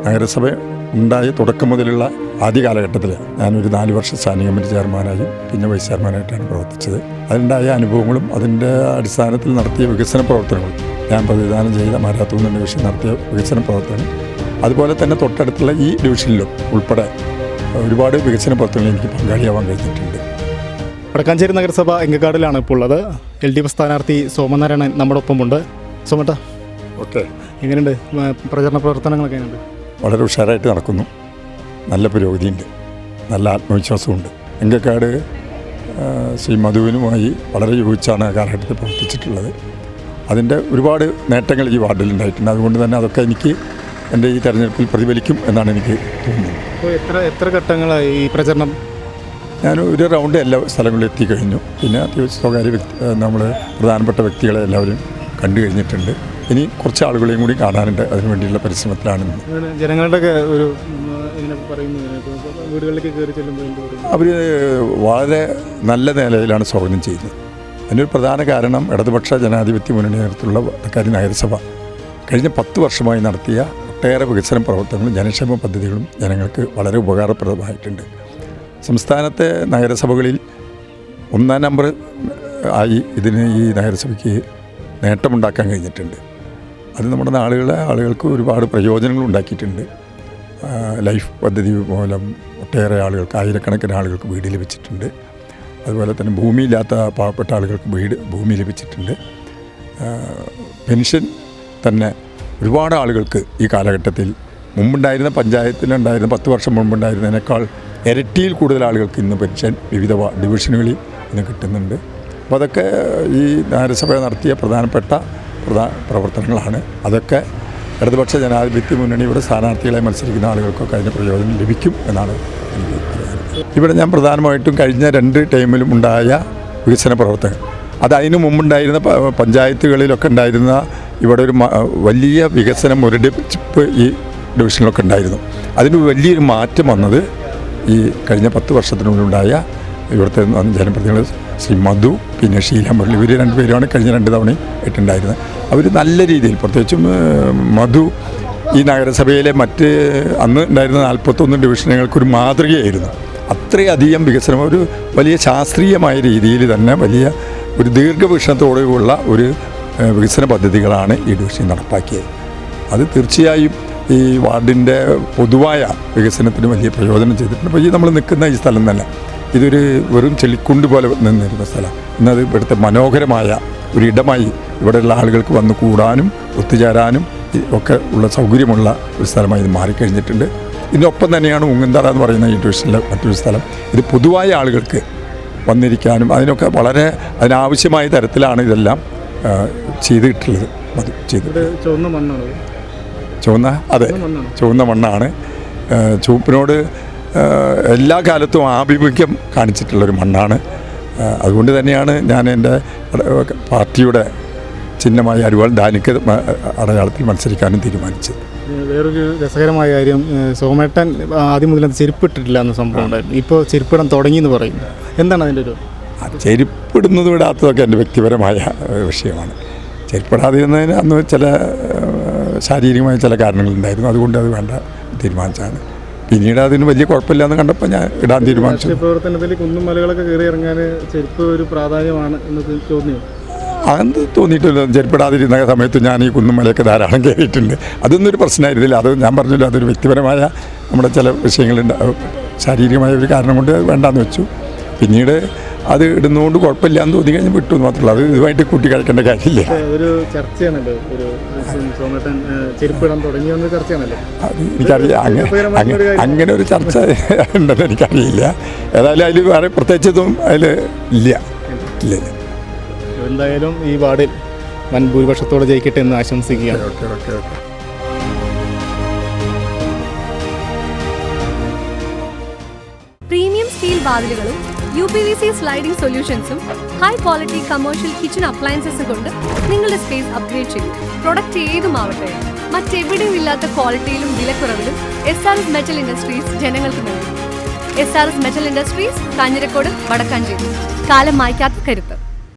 നഗരസഭ ഉണ്ടായ തുടക്കം മുതലുള്ള ആദ്യ കാലഘട്ടത്തിൽ ഞാനൊരു 4 വർഷം സ്റ്റാൻഡിംഗ് കമ്മിറ്റി ചെയർമാനായും പിന്നെ വൈസ് ചെയർമാനായിട്ടാണ് പ്രവർത്തിച്ചത്. അതിലുണ്ടായ അനുഭവങ്ങളും അതിൻ്റെ അടിസ്ഥാനത്തിൽ നടത്തിയ വികസന പ്രവർത്തനങ്ങളും ഞാൻ പ്രതിദാനം ചെയ്ത മാരാത്തൂർ ഡിവിഷൻ നടത്തിയ വികസന പ്രവർത്തനം, അതുപോലെ തന്നെ തൊട്ടടുത്തുള്ള ഈ ഡിവിഷനിലും ഉൾപ്പെടെ ഒരുപാട് വികസന പ്രവർത്തനങ്ങളിൽ എനിക്ക് പങ്കാളിയാവാൻ കഴിഞ്ഞിട്ടുണ്ട്. വടക്കാഞ്ചേരി നഗരസഭ എങ്കക്കാടിലാണ് ഇപ്പോൾ ഉള്ളത്. LDF സ്ഥാനാർത്ഥി സോമനാരായണൻ നമ്മുടെ ഒപ്പമുണ്ട്. സോമേട്ട, ഓക്കെ, എങ്ങനെയുണ്ട് പ്രചരണ പ്രവർത്തനങ്ങളൊക്കെ? എങ്ങനെയുണ്ട്? വളരെ ഉഷാറായിട്ട് നടക്കുന്നു. നല്ല പുരോഗതിയുണ്ട്, നല്ല ആത്മവിശ്വാസമുണ്ട്. എങ്കക്കാട് ശ്രീ മധുവിനുമായി വളരെ യോജിച്ചാണ് ആ കാലഘട്ടത്തിൽ പ്രവർത്തിച്ചിട്ടുള്ളത്. അതിൻ്റെ ഒരുപാട് നേട്ടങ്ങൾ ഈ വാർഡിൽ ഉണ്ടായിട്ടുണ്ട്. അതുകൊണ്ട് തന്നെ അതൊക്കെ എനിക്ക് എൻ്റെ ഈ തെരഞ്ഞെടുപ്പിൽ പ്രതിഫലിക്കും എന്നാണ് എനിക്ക് തോന്നുന്നത്. അപ്പോൾ എത്ര ഘട്ടങ്ങളായി ഈ പ്രചരണം? ഞാൻ ഒരു റൗണ്ട് എല്ലാ സ്ഥലങ്ങളിലും എത്തിക്കഴിഞ്ഞു. പിന്നെ അത്യാവശ്യം സ്വകാര്യ നമ്മൾ പ്രധാനപ്പെട്ട വ്യക്തികളെ എല്ലാവരും കണ്ടു കഴിഞ്ഞിട്ടുണ്ട്. ഇനി കുറച്ച് ആളുകളെയും കൂടി കാണാനുണ്ട്. അതിനുവേണ്ടിയുള്ള പരിശ്രമത്തിലാണ്. ജനങ്ങളുടെയൊക്കെ ഒരു വീടുകളിലേക്ക് കയറി ചെല്ലുമ്പോൾ അവർ വളരെ നല്ല നിലയിലാണ് സ്വാഗതം ചെയ്യുന്നത്. അതിനൊരു പ്രധാന കാരണം ഇടതുപക്ഷ ജനാധിപത്യ മുന്നണി നേതൃത്വത്തിലുള്ള വടക്കാഞ്ചേരി നഗരസഭ കഴിഞ്ഞ 10 വർഷമായി നടത്തിയ ഒട്ടേറെ വികസന പ്രവർത്തനങ്ങളും ജനക്ഷേമ പദ്ധതികളും ജനങ്ങൾക്ക് വളരെ ഉപകാരപ്രദമായിട്ടുണ്ട്. സംസ്ഥാനത്തെ നഗരസഭകളിൽ 1-ാം നമ്പർ ആയി ഇതിന് ഈ നഗരസഭയ്ക്ക് നേട്ടമുണ്ടാക്കാൻ കഴിഞ്ഞിട്ടുണ്ട്. അത് നമ്മുടെ ആളുകൾക്ക് ഒരുപാട് പ്രയോജനങ്ങൾ ഉണ്ടാക്കിയിട്ടുണ്ട്. ലൈഫ് പദ്ധതി മൂലം ഒട്ടേറെ ആളുകൾക്ക്, ആയിരക്കണക്കിന് ആളുകൾക്ക് വീട് ലഭിച്ചിട്ടുണ്ട്. അതുപോലെ തന്നെ ഭൂമിയില്ലാത്ത പാവപ്പെട്ട ആളുകൾക്ക് ഭൂമി ലഭിച്ചിട്ടുണ്ട്. പെൻഷൻ തന്നെ ഒരുപാട് ആളുകൾക്ക് ഈ കാലഘട്ടത്തിൽ മുമ്പുണ്ടായിരുന്ന പഞ്ചായത്തിലുണ്ടായിരുന്ന 10 വർഷം മുമ്പുണ്ടായിരുന്നതിനേക്കാൾ ഇരട്ടിയിൽ കൂടുതൽ ആളുകൾക്ക് ഇന്ന് പെൻഷൻ വിവിധ ഡിവിഷനുകളിൽ ഇന്ന് കിട്ടുന്നുണ്ട്. അപ്പോൾ അതൊക്കെ ഈ നഗരസഭ നടത്തിയ പ്രധാനപ്പെട്ട പ്രവർത്തനങ്ങളാണ്. അതൊക്കെ ഇടതുപക്ഷ ജനാധിപത്യ മുന്നണിയുടെ സ്ഥാനാർത്ഥികളെ മത്സരിക്കുന്ന ആളുകൾക്കൊക്കെ അതിൻ്റെ പ്രയോജനം ലഭിക്കും എന്നാണ് എനിക്ക് പറയാനുള്ളത്. ഇവിടെ ഞാൻ പ്രധാനമായിട്ടും കഴിഞ്ഞ 2 ടൈമിലും ഉണ്ടായ വികസന പ്രവർത്തനം, അതിനു മുമ്പുണ്ടായിരുന്ന പഞ്ചായത്തുകളിലൊക്കെ ഉണ്ടായിരുന്ന ഇവിടെ ഒരു വലിയ വികസന മുരടിപ്പ് ഈ ഡിവിഷനിലൊക്കെ ഉണ്ടായിരുന്നു. അതിന് വലിയൊരു മാറ്റം വന്നത് ഈ കഴിഞ്ഞ 10 വർഷത്തിനുള്ളിലുണ്ടായ ഇവിടുത്തെ ജനപ്രതിനിധികൾ ശ്രീ മധു പിന്നെ ഷീല മുരളി, ഇവർ 2 പേരുമാണ് കഴിഞ്ഞ 2 തവണയും ആയിട്ടുണ്ടായിരുന്നത്. അവർ നല്ല രീതിയിൽ, പ്രത്യേകിച്ചും മധു ഈ നഗരസഭയിലെ മറ്റ് അന്ന് ഉണ്ടായിരുന്ന 41 ഡിവിഷനുകൾക്കൊരു മാതൃകയായിരുന്നു. അത്രയധികം വികസനം, ഒരു വലിയ ശാസ്ത്രീയമായ രീതിയിൽ തന്നെ വലിയ ഒരു ദീർഘവീക്ഷണത്തോടെയുള്ള ഒരു വികസന പദ്ധതികളാണ് ഈ ഡിവിഷൻ നടപ്പാക്കിയത്. അത് തീർച്ചയായും ഈ വാർഡിൻ്റെ പൊതുവായ വികസനത്തിന് വലിയ പ്രയോജനം ചെയ്തിട്ടുണ്ട്. അപ്പോൾ ഈ നമ്മൾ നിൽക്കുന്ന ഈ സ്ഥലം തന്നെ ഇതൊരു വെറും ചെളിക്കുണ്ട് പോലെ നിന്നിരുന്ന സ്ഥലം ഇന്നത് ഇവിടുത്തെ മനോഹരമായ ഒരു ഇടമായി ഇവിടെയുള്ള ആളുകൾക്ക് വന്നു കൂടാനും ഒത്തുചേരാനും ഒക്കെ ഉള്ള സൗകര്യമുള്ള ഒരു സ്ഥലമായി ഇത് മാറിക്കഴിഞ്ഞിട്ടുണ്ട്. ഇതിനൊപ്പം തന്നെയാണ് ഉങ്ങന്തറ എന്ന് പറയുന്ന ഈ ഡിവിഷനിലെ മറ്റൊരു സ്ഥലം. ഇത് പൊതുവായ ആളുകൾക്ക് വന്നിരിക്കാനും അതിനൊക്കെ വളരെ അതിനാവശ്യമായ തരത്തിലാണ് ഇതെല്ലാം ചെയ്തിട്ടുള്ളത്. അത് ചുവന്ന മണ്ണാണ്. ചുവപ്പിനോട് എല്ലാ കാലത്തും ആഭിമുഖ്യം കാണിച്ചിട്ടുള്ളൊരു മണ്ണാണ്. അതുകൊണ്ട് തന്നെയാണ് ഞാൻ എൻ്റെ പാർട്ടിയുടെ ചിഹ്നമായ അരുവാൾ ധാനിക്ക് അടയാളത്തിൽ മത്സരിക്കാനും തീരുമാനിച്ചത്. വേറൊരു രസകരമായ കാര്യം, സോമേട്ടൻ ആദ്യം മുതൽ ചെരുപ്പിട്ടിട്ടില്ല എന്ന സംഭവം ഉണ്ടായിരുന്നു. ഇപ്പോൾ ചെരുപ്പിടാൻ തുടങ്ങിയെന്ന് പറയുന്നു. എന്താണ് അതിൻ്റെ ഒരു? ചെരുപ്പിടുന്നതും ഇടാത്തതൊക്കെ എൻ്റെ വ്യക്തിപരമായ വിഷയമാണ്. ചെരുപ്പിടാതിരുന്നതിന് അന്ന് ചില ശാരീരികമായ ചില കാരണങ്ങളുണ്ടായിരുന്നു. അതുകൊണ്ട് അത് വേണ്ട തീരുമാനിച്ചാണ്. പിന്നീട് അതിന് വലിയ കുഴപ്പമില്ല എന്ന് കണ്ടപ്പോൾ ഞാൻ ഇടാൻ തീരുമാനിച്ചു. പ്രവർത്തനത്തിൽ കുന്നും മലകളൊക്കെ കയറി ഇറങ്ങാൻ ചെരുപ്പ് ഒരു പ്രാധാന്യമാണ് എന്നത് തോന്നിയോ? അത് തോന്നിയിട്ടില്ല. ചെരുപ്പിടാതിരുന്ന സമയത്ത് ഞാൻ ഈ കുന്നും മലയൊക്കെ ധാരാളം കയറിയിട്ടുണ്ട്. അതൊന്നും ഒരു പ്രശ്നമായിരുന്നില്ല. അത് ഞാൻ പറഞ്ഞില്ല, അതൊരു വ്യക്തിപരമായ നമ്മുടെ ചില വിഷയങ്ങളുണ്ട്, ശാരീരികമായ ഒരു കാരണം കൊണ്ട് വേണ്ടാന്ന് വെച്ചു. പിന്നീട് അത് ഇടുന്നതുകൊണ്ട് കുഴപ്പമില്ല എന്ന് തോന്നി കഴിഞ്ഞ് വിട്ടു മാത്രമല്ല. അത് ഇതുമായിട്ട് കൂട്ടി കഴിക്കേണ്ട കാര്യമില്ല. ഒരു ചർച്ചയാണല്ലോ, ഒരു ചെരുപ്പിടാൻ തുടങ്ങിയ ചർച്ചയാണല്ലോ. എനിക്കറിയാം, അങ്ങനെ ഒരു ചർച്ച ഉണ്ടെന്ന് എനിക്കറിയില്ല. ഏതായാലും അതിൽ വേറെ പ്രത്യേകിച്ചതും അതിൽ ഇല്ല. എന്തായാലും ഈ വാർഡിൽ വൻ ഭൂരിപക്ഷത്തോടെ ജയിക്കട്ടെ എന്ന് ആശംസിക്കുകയാണ്. പ്രീമിയം സ്റ്റീൽ വാതിലുകളും UPVC സ്ലൈഡിംഗ് സൊല്യൂഷൻസും ഹൈ ക്വാളിറ്റി കമേഴ്ഷ്യൽ കിച്ചൺ അപ്ലയൻസസും കൊണ്ട് നിങ്ങളുടെ സ്പേസ് അപ്ഗ്രേഡ് ചെയ്യും. പ്രൊഡക്റ്റ് ഏതുമാവട്ടെ, മറ്റെവിടെയും ഇല്ലാത്ത ക്വാളിറ്റിയിലും വിലക്കുറവിലും SRS മെറ്റൽ ഇൻഡസ്ട്രീസ് ജനങ്ങൾക്ക് നൽകും. SRS metal industries, Kanjirakode, Vadakkanchery. കാലം മായ്ക്കാത്ത കരുത്ത്.